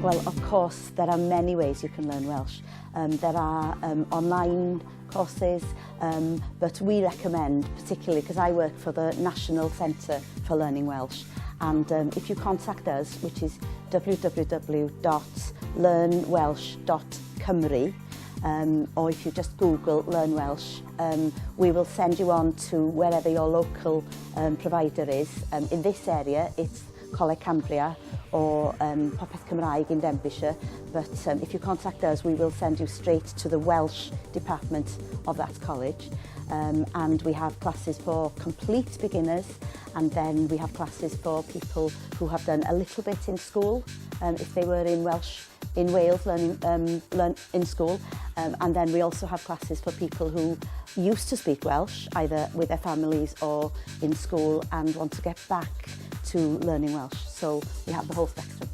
Well, of course, there are many ways you can learn Welsh. There are online courses, but we recommend, particularly because I work for the National Centre for Learning Welsh, and if you contact us, which is www.learnwelsh.cymru, or if you just Google Learn Welsh, we will send you on to wherever your local provider is. In this area, it's Coleg Cambria or Popeth Cymraeg in Denbighshire, but if you contact us, we will send you straight to the Welsh department of that college. And we have classes for complete beginners, and then we have classes for people who have done a little bit in school, if they were in Wales learning in school, and then we also have classes for people who used to speak Welsh, either with their families or in school, and want to get back to learning Welsh. So we have the whole spectrum.